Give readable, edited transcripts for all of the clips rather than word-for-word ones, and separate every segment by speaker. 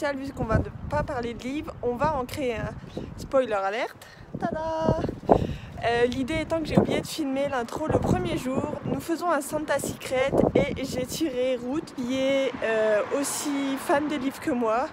Speaker 1: spécial vu qu'on va ne pas parler de livres, on va en créer un. Spoiler alerte. Tada! L'idée étant que j'ai oublié de filmer l'intro le premier jour. Nous faisons un Santa Secret et j'ai tiré Ruth qui est aussi fan des livres que moi.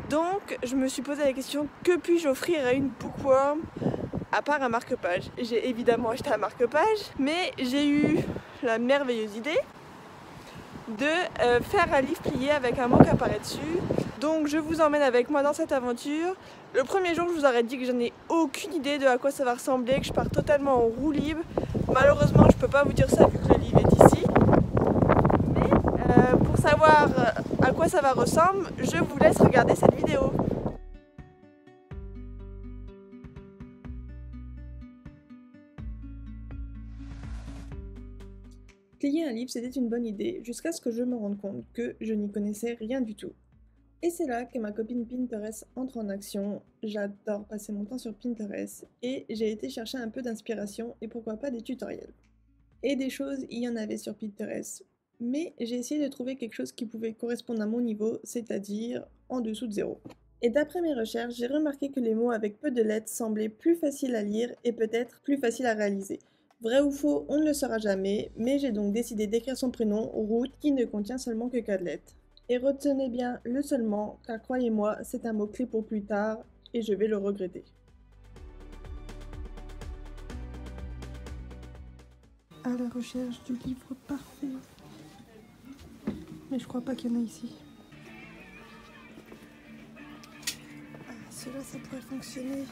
Speaker 1: Donc je me suis posé la question, que puis-je offrir à une bookworm à part un marque-page? J'ai évidemment acheté un marque-page, mais j'ai eu la merveilleuse idée de faire un livre plié avec un mot qui apparaît dessus. Donc je vous emmène avec moi dans cette aventure. Le premier jour, je vous aurais dit que je n'ai aucune idée de à quoi ça va ressembler, que je pars totalement en roue libre. Malheureusement, je peux pas vous dire ça vu que le livre est ici. Mais pour savoir à quoi ça va ressembler, je vous laisse regarder cette vidéo. Plier un livre, c'était une bonne idée, jusqu'à ce que je me rende compte que je n'y connaissais rien du tout. Et c'est là que ma copine Pinterest entre en action. J'adore passer mon temps sur Pinterest et j'ai été chercher un peu d'inspiration et pourquoi pas des tutoriels. Et des choses, il y en avait sur Pinterest. Mais j'ai essayé de trouver quelque chose qui pouvait correspondre à mon niveau, c'est-à-dire en dessous de 0. Et d'après mes recherches, j'ai remarqué que les mots avec peu de lettres semblaient plus faciles à lire et peut-être plus faciles à réaliser. Vrai ou faux, on ne le saura jamais, mais j'ai donc décidé d'écrire son prénom, Ruth, qui ne contient seulement que 4 lettres. Et retenez bien le seulement, car croyez-moi, c'est un mot-clé pour plus tard, et je vais le regretter. À la recherche du livre parfait. Mais je crois pas qu'il y en a ici. Ah, celui-là, ça pourrait fonctionner.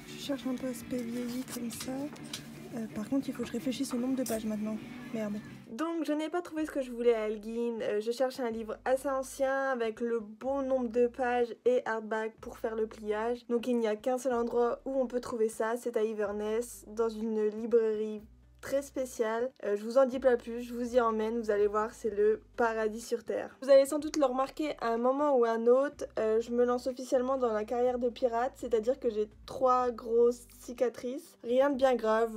Speaker 1: Je cherche un peu aspect vieilli comme ça. Par contre, il faut que je réfléchisse au nombre de pages maintenant. Merde. Donc, je n'ai pas trouvé ce que je voulais à Elgin. Je cherchais un livre assez ancien avec le bon nombre de pages et hardback pour faire le pliage. Donc, il n'y a qu'un seul endroit où on peut trouver ça, c'est à Inverness, dans une librairie très spéciale. Je vous en dis pas plus, je vous y emmène, vous allez voir, c'est le paradis sur terre. Vous allez sans doute le remarquer à un moment ou à un autre, je me lance officiellement dans la carrière de pirate, c'est-à-dire que j'ai 3 grosses cicatrices. Rien de bien grave,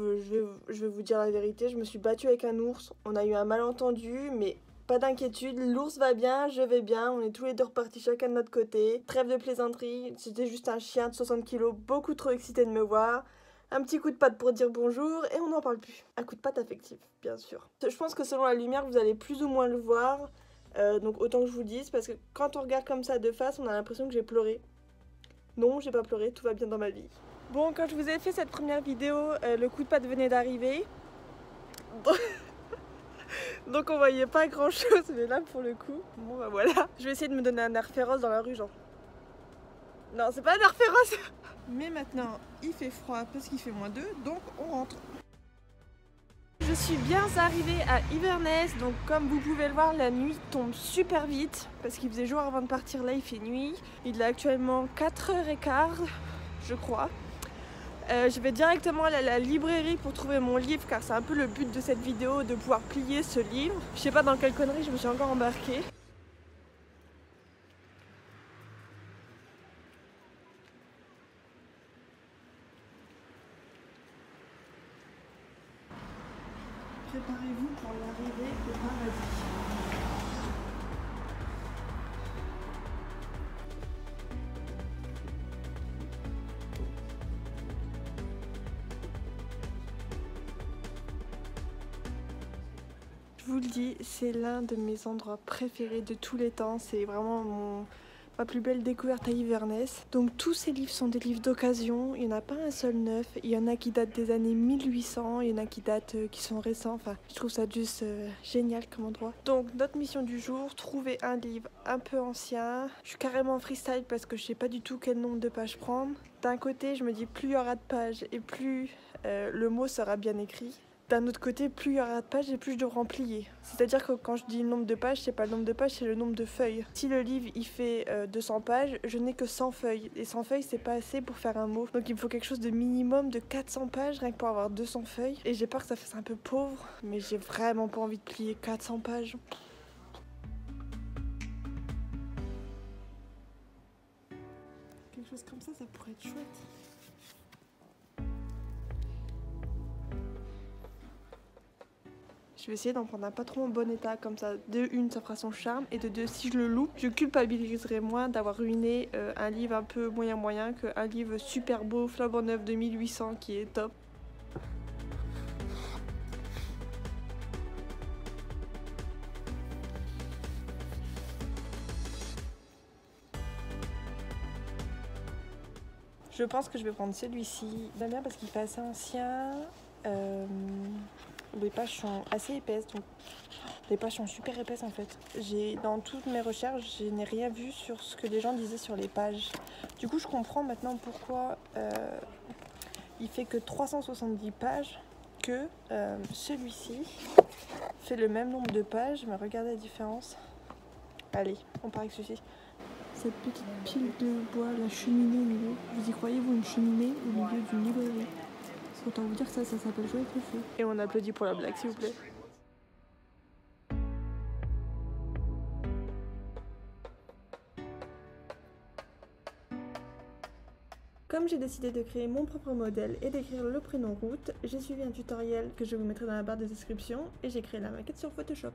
Speaker 1: je vais vous dire la vérité, je me suis battue avec un ours, on a eu un malentendu, mais pas d'inquiétude, l'ours va bien, je vais bien, on est tous les deux repartis chacun de notre côté. Trêve de plaisanterie, c'était juste un chien de 60 kilos, beaucoup trop excité de me voir. Un petit coup de patte pour dire bonjour et on n'en parle plus. Un coup de patte affectif, bien sûr. Je pense que selon la lumière, vous allez plus ou moins le voir. Donc autant que je vous le dise, parce que quand on regarde comme ça de face, on a l'impression que j'ai pleuré. Non, j'ai pas pleuré, tout va bien dans ma vie. Bon, quand je vous ai fait cette première vidéo, le coup de patte venait d'arriver. Donc on voyait pas grand chose, mais là pour le coup, bon bah voilà. Je vais essayer de me donner un air féroce dans la rue, genre. Non, c'est pas un air féroce. Mais maintenant, il fait froid parce qu'il fait -2, donc on rentre. Je suis bien arrivée à Inverness, donc comme vous pouvez le voir, la nuit tombe super vite parce qu'il faisait jour avant de partir, là il fait nuit. Il est actuellement 4h15, je crois. Je vais directement aller à la librairie pour trouver mon livre car c'est un peu le but de cette vidéo, de pouvoir plier ce livre. Je sais pas dans quelle connerie je me suis encore embarquée. Préparez-vous pour l'arrivée au paradis. Je vous le dis, c'est l'un de mes endroits préférés de tous les temps. C'est vraiment ma plus belle découverte à Inverness. Donc tous ces livres sont des livres d'occasion. Il n'y en a pas un seul neuf. Il y en a qui datent des années 1800. Il y en a qui sont récents. Enfin, je trouve ça juste génial comme endroit. Donc notre mission du jour, trouver un livre un peu ancien. Je suis carrément en freestyle parce que je sais pas du tout quel nombre de pages prendre. D'un côté, je me dis plus il y aura de pages et plus le mot sera bien écrit. D'un autre côté, plus il y aura de pages et plus je devrais en plier. C'est-à-dire que quand je dis le nombre de pages, c'est pas le nombre de pages, c'est le nombre de feuilles. Si le livre il fait 200 pages, je n'ai que 100 feuilles. Et 100 feuilles, c'est pas assez pour faire un mot. Donc il me faut quelque chose de minimum de 400 pages, rien que pour avoir 200 feuilles. Et j'ai peur que ça fasse un peu pauvre, mais j'ai vraiment pas envie de plier 400 pages. Quelque chose comme ça pourrait être chouette. Je vais essayer d'en prendre un pas trop en bon état, comme ça, de une, ça fera son charme, et de deux, si je le loupe, je culpabiliserai moins d'avoir ruiné un livre un peu moyen qu'un livre super beau, flambant neuf de 1800 qui est top. Je pense que je vais prendre celui-ci. J'aime bien parce qu'il fait assez ancien. Les pages sont assez épaisses, donc les pages sont super épaisses en fait. Dans toutes mes recherches, je n'ai rien vu sur ce que les gens disaient sur les pages. Du coup, je comprends maintenant pourquoi il fait que 370 pages, que celui-ci fait le même nombre de pages, mais regardez la différence. Allez, on part avec celui-ci. Cette petite pile de bois, la cheminée au milieu. Vous y croyez, vous, une cheminée au milieu d'une librairie? Autant vous dire que ça s'appelle jouer avec le feu. Et on applaudit pour la blague, s'il vous plaît. Comme j'ai décidé de créer mon propre modèle et d'écrire le prénom Ruth, j'ai suivi un tutoriel que je vous mettrai dans la barre de description et j'ai créé la maquette sur Photoshop.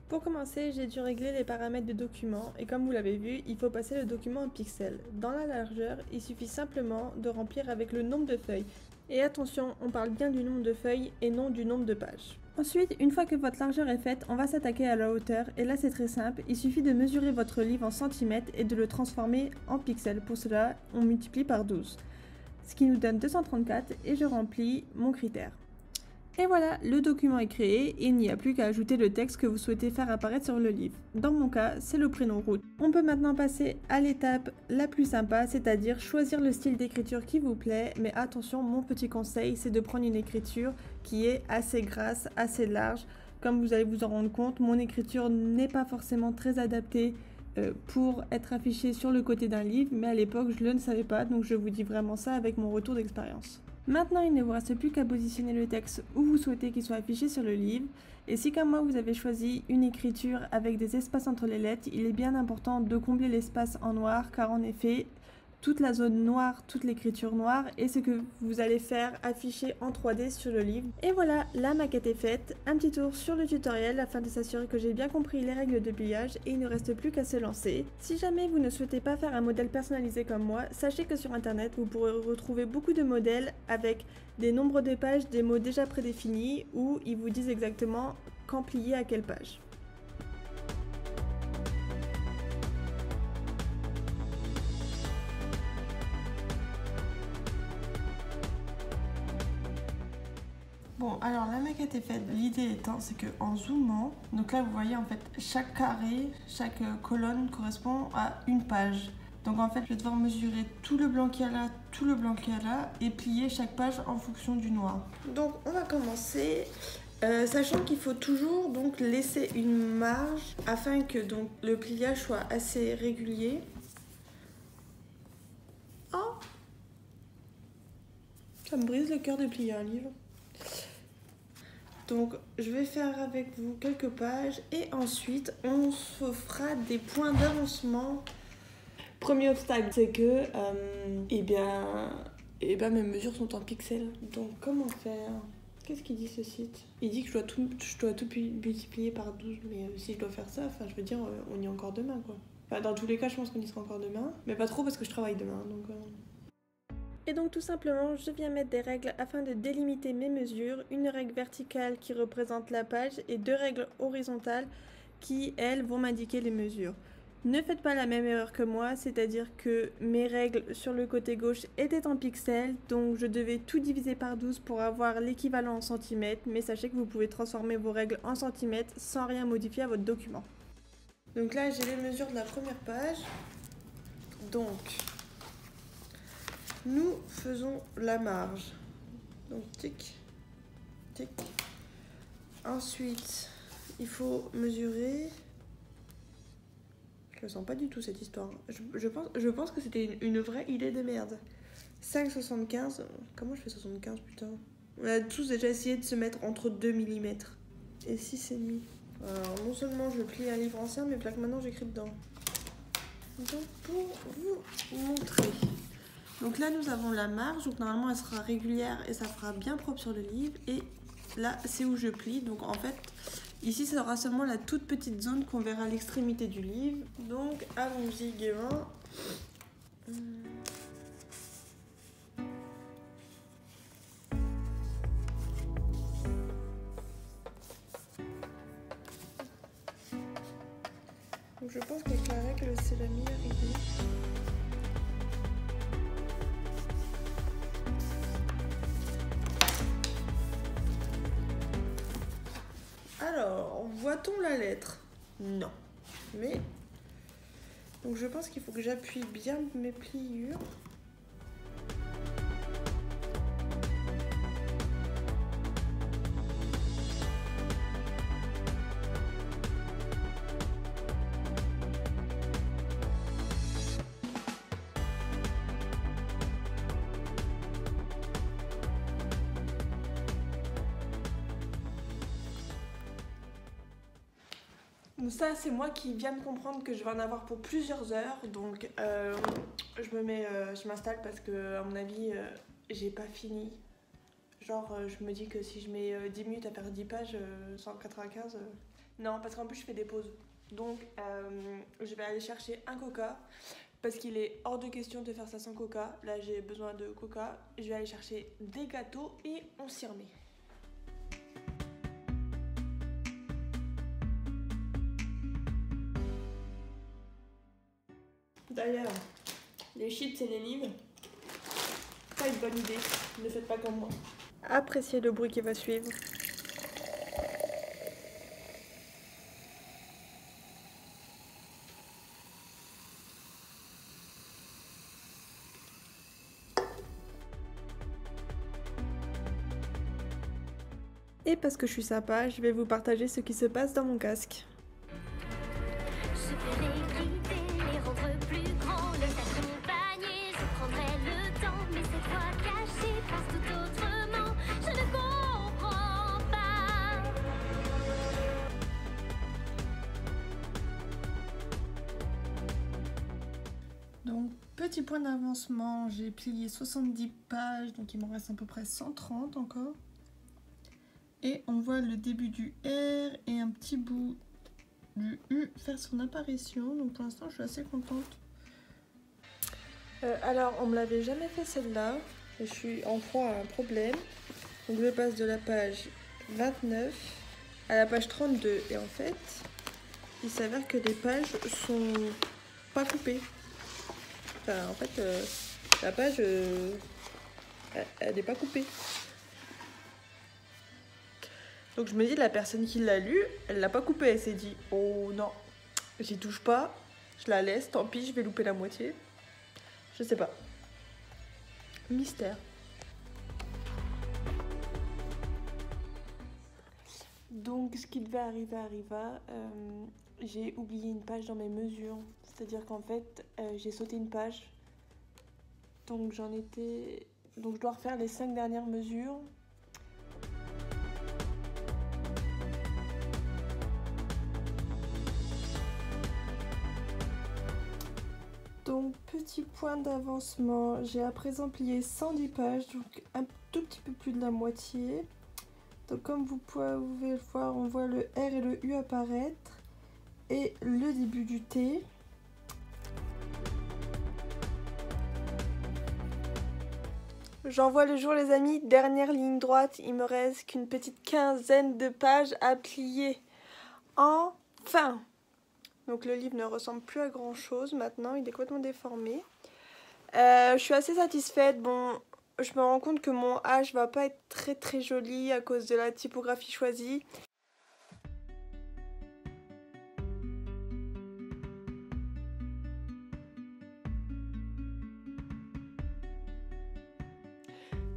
Speaker 1: Pour commencer, j'ai dû régler les paramètres du document et comme vous l'avez vu, il faut passer le document en pixels. Dans la largeur, il suffit simplement de remplir avec le nombre de feuilles. Et attention, on parle bien du nombre de feuilles et non du nombre de pages. Ensuite, une fois que votre largeur est faite, on va s'attaquer à la hauteur et là c'est très simple, il suffit de mesurer votre livre en centimètres et de le transformer en pixels. Pour cela, on multiplie par 12, ce qui nous donne 234 et je remplis mon critère. Et voilà, le document est créé et il n'y a plus qu'à ajouter le texte que vous souhaitez faire apparaître sur le livre. Dans mon cas, c'est le prénom Ruth. On peut maintenant passer à l'étape la plus sympa, c'est-à-dire choisir le style d'écriture qui vous plaît. Mais attention, mon petit conseil, c'est de prendre une écriture qui est assez grasse, assez large. Comme vous allez vous en rendre compte, mon écriture n'est pas forcément très adaptée pour être affichée sur le côté d'un livre, mais à l'époque, je ne le savais pas, donc je vous dis vraiment ça avec mon retour d'expérience. Maintenant, il ne vous reste plus qu'à positionner le texte où vous souhaitez qu'il soit affiché sur le livre. Et si comme moi vous avez choisi une écriture avec des espaces entre les lettres, il est bien important de combler l'espace en noir car en effet, toute la zone noire, toute l'écriture noire est ce que vous allez faire afficher en 3D sur le livre. Et voilà, la maquette est faite. Un petit tour sur le tutoriel afin de s'assurer que j'ai bien compris les règles de pliage et il ne reste plus qu'à se lancer. Si jamais vous ne souhaitez pas faire un modèle personnalisé comme moi, sachez que sur internet vous pourrez retrouver beaucoup de modèles avec des nombres de pages, des mots déjà prédéfinis où ils vous disent exactement quand plier à quelle page. Bon, alors la maquette est faite. L'idée étant, c'est que en zoomant, donc là vous voyez en fait chaque carré, chaque colonne correspond à une page. Donc en fait, je vais devoir mesurer tout le blanc qu'il y a là, tout le blanc qu'il y a là, et plier chaque page en fonction du noir. Donc on va commencer, sachant qu'il faut toujours donc laisser une marge afin que donc le pliage soit assez régulier. Oh, ça me brise le cœur de plier un livre. Donc je vais faire avec vous quelques pages et ensuite on se fera des points d'avancement. Premier obstacle, c'est que mes mesures sont en pixels. Donc comment faire? Qu'est-ce qu'il dit ce site? Il dit que je dois tout multiplier par 12, mais si je dois faire ça, enfin je veux dire, on y est encore demain quoi. Enfin, dans tous les cas, je pense qu'on y sera encore demain, mais pas trop parce que je travaille demain. Et donc tout simplement, je viens mettre des règles afin de délimiter mes mesures. Une règle verticale qui représente la page et deux règles horizontales qui, elles, vont m'indiquer les mesures. Ne faites pas la même erreur que moi, c'est-à-dire que mes règles sur le côté gauche étaient en pixels, donc je devais tout diviser par 12 pour avoir l'équivalent en centimètres, mais sachez que vous pouvez transformer vos règles en centimètres sans rien modifier à votre document. Donc là, j'ai les mesures de la première page. Donc, nous faisons la marge. Donc tic, tic. Ensuite, il faut mesurer. Je ne sens pas du tout cette histoire. Je pense que c'était une vraie idée de merde. 5,75. Comment je fais 75 putain? On a tous déjà essayé de se mettre entre 2 mm et 6,5. Alors non seulement je plie un livre ancien, mais que maintenant j'écris dedans. Donc pour vous montrer. Donc là nous avons la marge, donc normalement elle sera régulière et ça fera bien propre sur le livre. Et là c'est où je plie. Donc en fait, ici ça sera seulement la toute petite zone qu'on verra à l'extrémité du livre. Donc allons-y gaiement. Donc je pense qu'avec la règle c'est la meilleure idée. Alors, voit-on la lettre? Non. Mais, donc je pense qu'il faut que j'appuie bien mes pliures. Donc ça c'est moi qui viens de comprendre que je vais en avoir pour plusieurs heures, donc je m'installe parce que à mon avis j'ai pas fini. Genre je me dis que si je mets 10 minutes à faire 10 pages, 195, non, parce qu'en plus je fais des pauses. Donc je vais aller chercher un coca parce qu'il est hors de question de faire ça sans coca. Là j'ai besoin de coca, je vais aller chercher des gâteaux et on s'y remet. D'ailleurs, les chips et les livres, pas une bonne idée, ne faites pas comme moi. Appréciez le bruit qui va suivre. Et parce que je suis sympa, je vais vous partager ce qui se passe dans mon casque. Donc, petit point d'avancement, j'ai plié 70 pages, donc il m'en reste à peu près 130 encore. Et on voit le début du R et un petit bout du U faire son apparition, donc pour l'instant je suis assez contente. Alors, on me l'avait jamais fait celle-là, je suis en proie à un problème. Donc je passe de la page 29 à la page 32, et en fait, il s'avère que les pages sont pas coupées. Enfin, en fait, la page, elle n'est pas coupée. Donc je me dis, la personne qui l'a lu, elle l'a pas coupée. Elle s'est dit, oh non, j'y touche pas, je la laisse, tant pis, je vais louper la moitié. Je sais pas. Mystère. Donc ce qui devait arriver arriva. J'ai oublié une page dans mes mesures. C'est-à-dire qu'en fait, j'ai sauté une page. Donc donc je dois refaire les 5 dernières mesures. Donc petit point d'avancement, j'ai à présent plié 110 pages, donc un tout petit peu plus de la moitié. Donc comme vous pouvez le voir, on voit le R et le U apparaître et le début du T. J'en vois le jour les amis, dernière ligne droite, il me reste qu'une petite quinzaine de pages à plier. Enfin! Donc le livre ne ressemble plus à grand chose maintenant, il est complètement déformé. Je suis assez satisfaite. Bon, je me rends compte que mon H va pas être très joli à cause de la typographie choisie.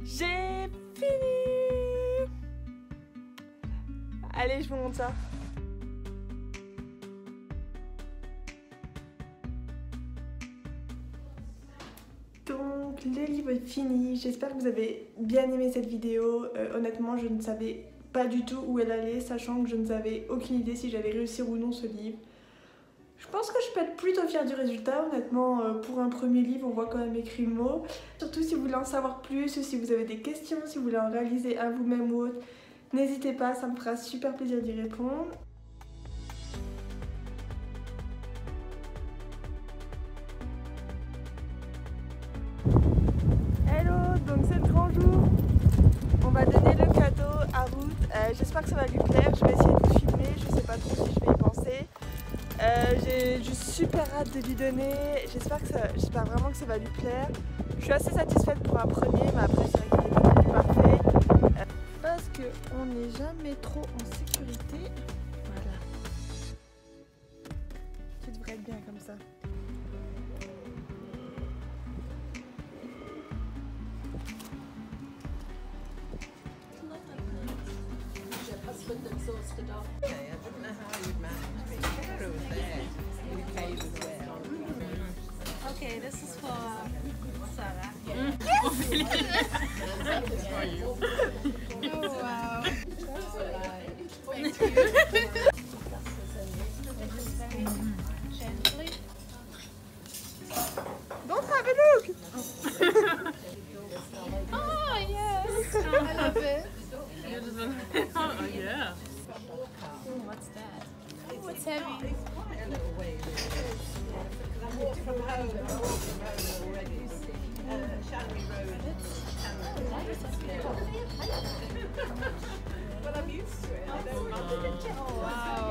Speaker 1: J'ai fini! Allez, je vous montre ça. Donc le livre est fini, j'espère que vous avez bien aimé cette vidéo. Honnêtement je ne savais pas du tout où elle allait, sachant que je n'avais aucune idée si j'allais réussir ou non ce livre. Je pense que je peux être plutôt fière du résultat, honnêtement pour un premier livre on voit quand même écrit le mot. Surtout si vous voulez en savoir plus, si vous avez des questions, si vous voulez en réaliser un vous-même ou autre, N'hésitez pas, ça me fera super plaisir d'y répondre. Hello, donc c'est le grand jour. On va donner le cadeau à Ruth. J'espère que ça va lui plaire. Je vais essayer de vous filmer. Je sais pas trop si je vais y penser. J'ai juste super hâte de lui donner. J'espère vraiment que ça va lui plaire. Je suis assez satisfaite pour un premier, mais après c'est vrai qu'il est pas plus parfait. Parce qu'on n'est jamais trop en sécurité. Voilà. Tu devrais être bien comme ça.
Speaker 2: Okay, this is for Sarah. Oh wow. Thank you. Gently.
Speaker 1: Don't have a look!
Speaker 2: Oh yes, I love it.
Speaker 3: Oh yeah.
Speaker 2: Ooh, what's that? Oh, it's heavy.
Speaker 4: From home already. Shanley Road. But I'm used to it. I don't mind.
Speaker 2: Oh wow.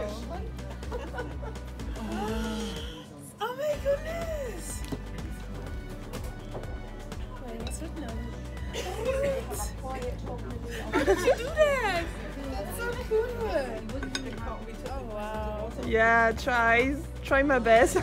Speaker 1: Oh my goodness!
Speaker 2: Wait, what's with no?
Speaker 1: How did you do that?
Speaker 2: That's so cool. Oh wow.
Speaker 1: Yeah, try my best.